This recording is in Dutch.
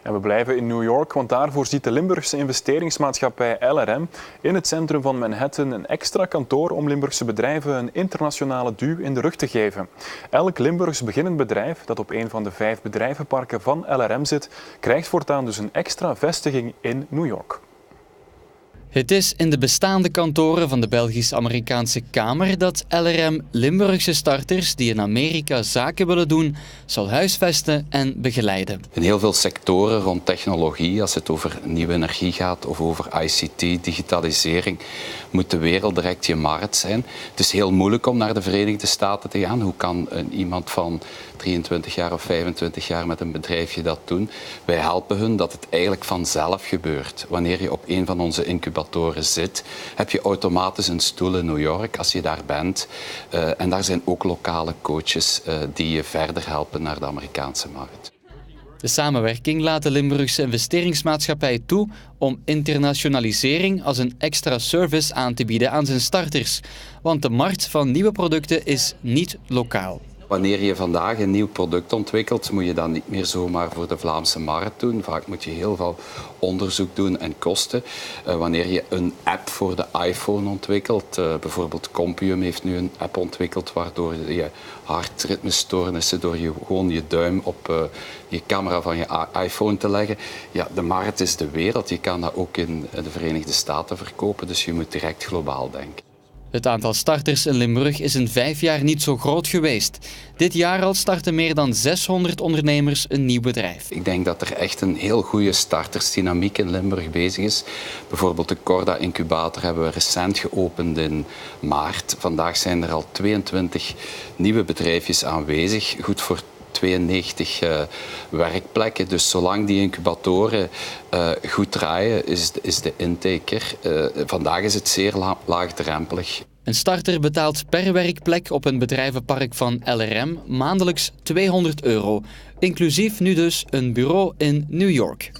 En we blijven in New York, want daar voorziet de Limburgse investeringsmaatschappij LRM in het centrum van Manhattan een extra kantoor om Limburgse bedrijven een internationale duw in de rug te geven. Elk Limburgs beginnend bedrijf dat op een van de 5 bedrijvenparken van LRM zit, krijgt voortaan dus een extra vestiging in New York. Het is in de bestaande kantoren van de Belgisch-Amerikaanse Kamer dat LRM Limburgse starters die in Amerika zaken willen doen, zal huisvesten en begeleiden. In heel veel sectoren rond technologie, als het over nieuwe energie gaat of over ICT, digitalisering, moet de wereld direct je markt zijn. Het is heel moeilijk om naar de Verenigde Staten te gaan. Hoe kan iemand van 23 jaar of 25 jaar met een bedrijfje dat doen? Wij helpen hun dat het eigenlijk vanzelf gebeurt. Wanneer je op een van onze incubatoren zit, heb je automatisch een stoel in New York als je daar bent. En daar zijn ook lokale coaches die je verder helpen naar de Amerikaanse markt. De samenwerking laat de Limburgse investeringsmaatschappij toe om internationalisering als een extra service aan te bieden aan zijn starters. Want de markt van nieuwe producten is niet lokaal. Wanneer je vandaag een nieuw product ontwikkelt, moet je dat niet meer zomaar voor de Vlaamse markt doen. Vaak moet je heel veel onderzoek doen en kosten. Wanneer je een app voor de iPhone ontwikkelt, bijvoorbeeld Compium heeft nu een app ontwikkeld waardoor je hartritmestoornissen door gewoon je duim op je camera van je iPhone te leggen. Ja, de markt is de wereld. Je kan dat ook in de Verenigde Staten verkopen, dus je moet direct globaal denken. Het aantal starters in Limburg is in 5 jaar niet zo groot geweest. Dit jaar al starten meer dan 600 ondernemers een nieuw bedrijf. Ik denk dat er echt een heel goede startersdynamiek in Limburg bezig is. Bijvoorbeeld de Corda Incubator hebben we recent geopend in maart. Vandaag zijn er al 22 nieuwe bedrijfjes aanwezig. Goed voor 92 werkplekken. Dus zolang die incubatoren goed draaien, is de intake er. Vandaag is het zeer laagdrempelig. Een starter betaalt per werkplek op een bedrijvenpark van LRM maandelijks €200, inclusief nu dus een bureau in New York.